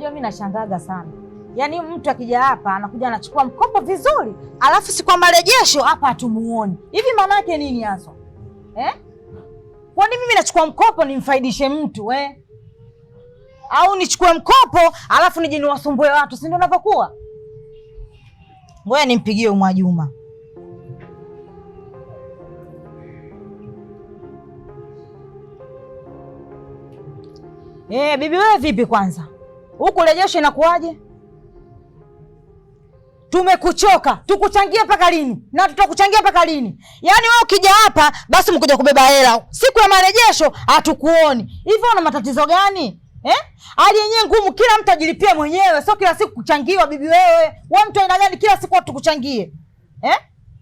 Unajua mimi nashangaga sana. Yaani mtu akija hapa anakuja anachukua mkopo vizuri, alafu si kwa marejesho hapa hatumuoni. Hivi maana yake nini hasa? Kwani mimi nachukua mkopo nimfaidishe mtu au nichukue mkopo alafu nije niwasumbue watu, si ndio unavyokuwa? Ngoja nimpigie Mwajuma. Bibi wewe vipi kwanza? Huku rejesho inakuaje? Tumekuchoka, tukuchangie mpaka lini? Na tutakuchangia mpaka lini? Yaani wewe ukija hapa basi mkuja kubeba hela. Siku ya marejesho hatukuoni. Hivyo una matatizo gani? Hali yenyewe ngumu, kila mtu ajilipie mwenyewe, sio kila siku kuchangiwa bibi wewe. Wewe mtu aina gani kila siku watu tukuchangie?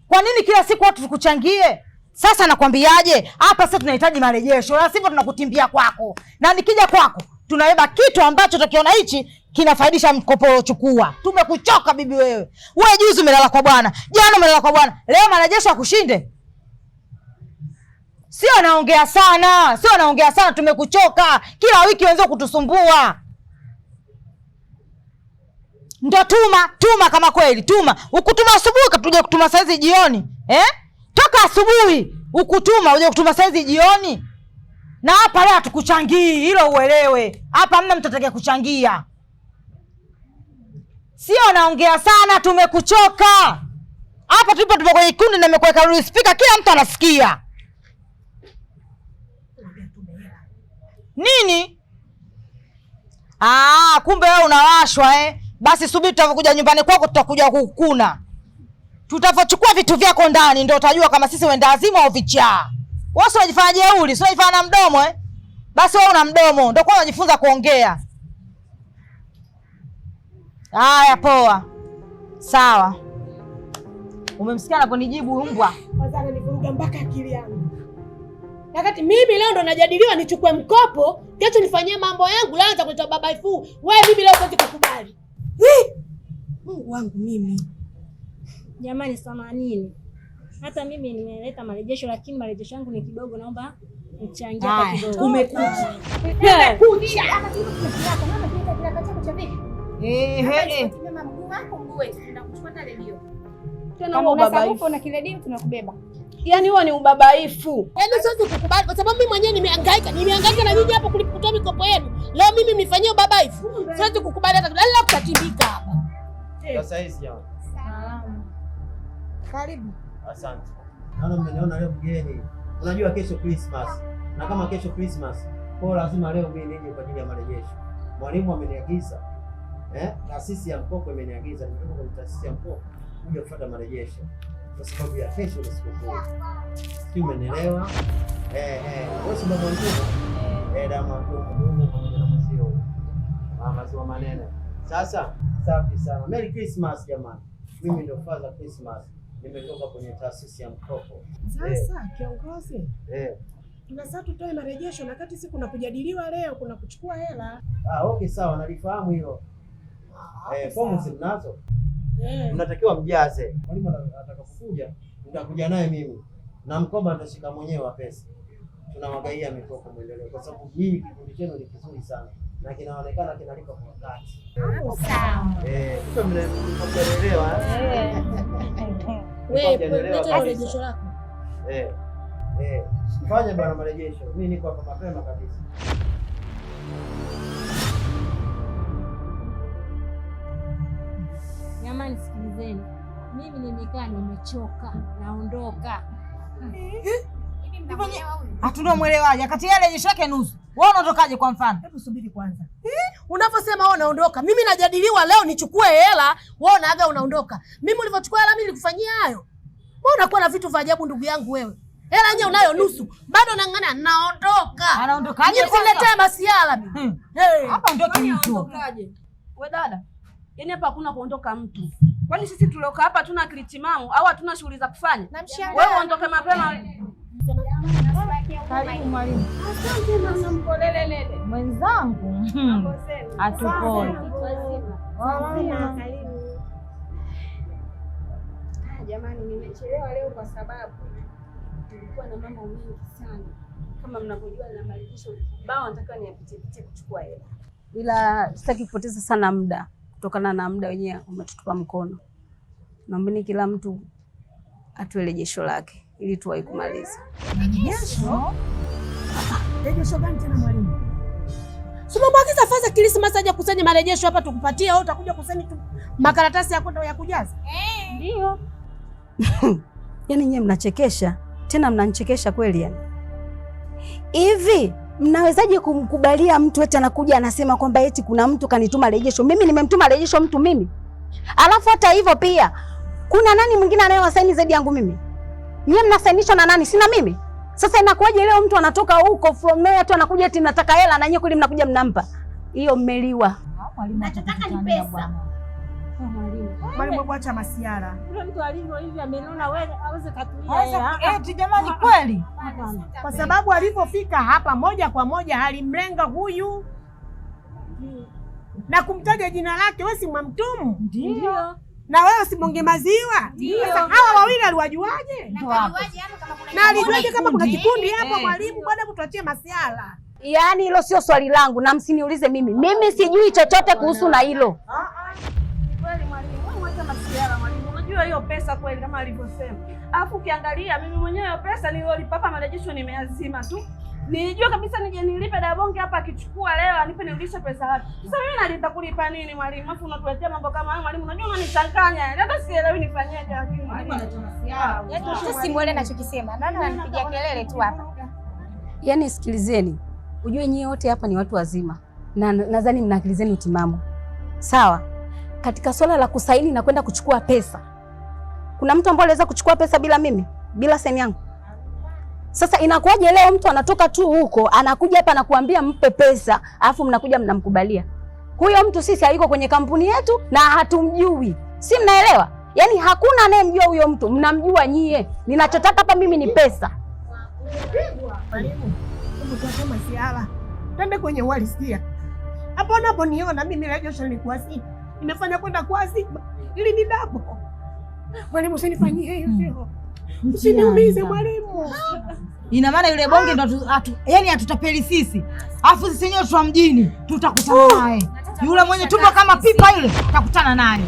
Kwa nini kila siku watu tukuchangie? Sasa nakwambiaje? Hapa sasa tunahitaji marejesho, la sivyo tunakutimbia kwako. Na nikija kwako, tunabeba kitu ambacho tukiona hichi kinafaidisha mkopo uliochukua. Tumekuchoka bibi wewe. Wewe juzi umelala kwa bwana, jana umelala kwa bwana. Leo marejesho akushinde? Sio naongea sana, sio naongea sana, tumekuchoka. Kila wiki wenzao kutusumbua. Ndio tuma kama kweli, tuma. Ukutuma asubuhi katuje kutuma saizi jioni. Toka asubuhi ukutuma uje kutuma saizi jioni. Na hapa leo tukuchangii, hilo uelewe. Hapa hamna mtu atakaye kuchangia. Sio naongea sana, tumekuchoka. Hapa tupo kwenye kundi na nimekuweka rudi speaker, kila mtu anasikia. Nini? Kumbe wewe unawashwa Basi subiri tutakapokuja nyumbani kwako tutakuja kukuna. Tutavochukua vitu vyako ndani ndio utajua kama sisi wenda azimu au vichaa. Wewe unajifanya jeuri, sio unajifanya na mdomo Basi wewe una mdomo, ndio kwa unajifunza kuongea. Haya poa. Sawa. Umemsikia anaponijibu mbwa? Kwanza ananivuruga mpaka akili yangu. Wakati mimi leo ndo najadiliwa nichukue mkopo, kesho nifanyie mambo yangu, leo anza kuita baba ifu. Wewe mimi leo siwezi kukubali. Mungu wangu mimi. Jamani samanini. Hata mimi nimeleta marejesho lakini marejesho yangu ni kidogo, naomba mchangie hata kidogo. Umekuja. Umekuja. Hapa kitu kinachaka, mama kileta kiraka chako cha vipi? Mama mguu wako mguu wetu tunakuchukua hata redio. Tuna ubabaifu na kile dini tunakubeba. Yaani huo ni ubabaifu. Yaani siwezi kukubali kwa sababu mimi mwenyewe nimehangaika na nyinyi hapo kulipotoa mikopo yenu. Leo mimi mnifanyie ubabaifu. Siwezi kukubali hata leo kutatimbika hapa. Sasa hizi hapa. Salamu. Karibu. Asante. Naona mmeniona leo mgeni. Unajua kesho Christmas. Na kama kesho Christmas, kwa lazima leo mimi nije kwa ajili ya marejesho. Mwalimu ameniagiza. Taasisi ya mkopo imeniagiza nimetoka kwa taasisi ya mkopo kuja kufuata marejesho. Kwa sababu ya kesho ni sikukuu. Sio, umenielewa? Wewe si mama wangu. Dama wangu Mungu pamoja na msio. Mama sio maneno. Sasa safi sana. Merry Christmas jamani. Mimi ndio Father Christmas. Nimetoka kwenye taasisi ya mkopo. Sasa kiongozi. Tunasema tutoe marejesho na kati siku kujadiliwa leo kuna kuchukua hela. Okay sawa, nalifahamu hilo. Fomu zinazo. Mnatakiwa mjaze. Mwalimu atakapokuja, nitakuja naye mimi. Na mkoba nitashika mwenyewe wa pesa. Tunawagaia mikopo mwendelee kwa sababu hii kikundi chenu ni kizuri sana na kinaonekana kinalipa kwa wakati. Hapo sawa. Kisha mnaelewa Wewe leta marejesho lako. Fanya bwana marejesho. Mimi niko hapa mapema kabisa. Jamani sikilizeni. Mimi nimekaa nimechoka, naondoka. Hatundio mwelewaje? Kati yale rejesho yake nusu. Wewe unaondokaje kwa mfano? Hebu subiri kwanza. Unaposema wewe unaondoka, mimi najadiliwa leo nichukue hela, wewe unaaga unaondoka. Mimi ulivyochukua hela mimi nilikufanyia hayo. Wewe unakuwa na vitu vya ajabu ndugu yangu wewe. Hela yenyewe unayo nusu. Bado nang'ana naondoka. Anaondokaje kwanza? Niletee masiala mimi. Hapa ndio kitu. Wewe dada. Yaani hapa hakuna kuondoka mtu. Kwani sisi tulioka hapa hatuna kilitimamu au hatuna shughuli za kufanya? Wewe uondoke mapema. Karibu mwalimu. Asante mama mpolelelele. Mwenzangu. Hatupoi. Karibu. Jamani nimechelewa leo kwa sababu tulikuwa na mambo mengi sana. Kama mnavyojua na marejesho kibao nataka niyapitie kuchukua hela. ila sitaki kupoteza sana muda kutokana na muda wenyewe umetutupa mkono. Naombeni kila mtu atoe rejesho lake ili tuwahi kumaliza. Rejesho? Rejesho gani tena mwalimu? Sumamwagiza faza Krismasi aje kusanya marejesho hapa tukupatie, au utakuja kusanya tu makaratasi ya kwenda ya kujaza? Ndio. Yaani nyewe mnachekesha, tena mnanichekesha kweli yani. Hivi mnawezaje kumkubalia mtu eti anakuja anasema kwamba eti kuna mtu kanituma rejesho? Mimi nimemtuma rejesho mtu mimi? Alafu hata hivyo pia kuna nani mwingine anayewasaini zaidi yangu mimi? Nyie mnasainishwa na nani? Sina mimi. Sasa inakuwaje leo mtu anatoka huko from nowhere tu anakuja eti nataka hela na nyie kweli mnakuja mnampa? Hiyo mmeliwa. Nachotaka ni pesa. Mwalimu acha masiara. Yule mtu alivyo hivi amenona wewe aweze katulia. Eti jamani kweli? Kwa sababu alipofika hapa moja kwa moja alimlenga huyu na kumtaja jina lake. Wewe si mwamtumu? Ndio. Na wewe si bonge maziwa? Sasa hawa wawili aliwajuaje? Na alijuaje kama kuna kikundi hapo mwalimu? Bwana kutuachie masiala. Yaani hilo sio swali langu na msiniulize mimi. Mimi sijui chochote kuhusu na hilo. Kweli mwalimu, wewe mwacha masiara mwalimu. Unajua hiyo pesa kweli kama alivyosema. Alafu ukiangalia mimi mwenyewe hiyo pesa niliyolipa hapa marejesho nimeazima tu. Nilijua kabisa nije nilipe Dabonge hapa akichukua leo anipe nirudishe pesa yake. Sasa mimi nalipa kulipa nini mwalimu? Alafu unatuletea mambo kama hayo mwalimu. Unajua unanichanganya. Hata sielewi nifanyaje lakini mwalimu anatusiara. Yaani usimuelewe ninachokisema. Nani ananipigia kelele tu hapa? Yaani sikilizeni. Ujue nyie wote hapa ni watu wazima. Na nadhani mna akili zenu utimamu. Sawa? Katika swala la kusaini na kwenda kuchukua pesa, kuna mtu ambaye anaweza kuchukua pesa bila mimi, bila saini yangu? Sasa inakuwaje leo mtu anatoka tu huko anakuja hapa na kuambia mpe pesa, alafu mnakuja mnamkubalia? Huyo mtu sisi hayuko kwenye kampuni yetu na hatumjui, si mnaelewa? Yaani hakuna anayemjua huyo mtu, mnamjua nyie. Ninachotaka hapa mimi ni pesa. Mwalimu, hebu tuache masiala. Twende kwenye uhalisia. Hapo niona mimi rejesho nilikuwa sina. Nimefanya kwenda kwa Azima ili ni dabo. Mwalimu usinifanyie hivyo. Usiniumize mwalimu. Ina maana yule bonge ndo yaani hatutapeli sisi. Alafu sisi wenyewe twa mjini tutakutana naye. Yule mwenye tumbo kama pipa yule tutakutana naye.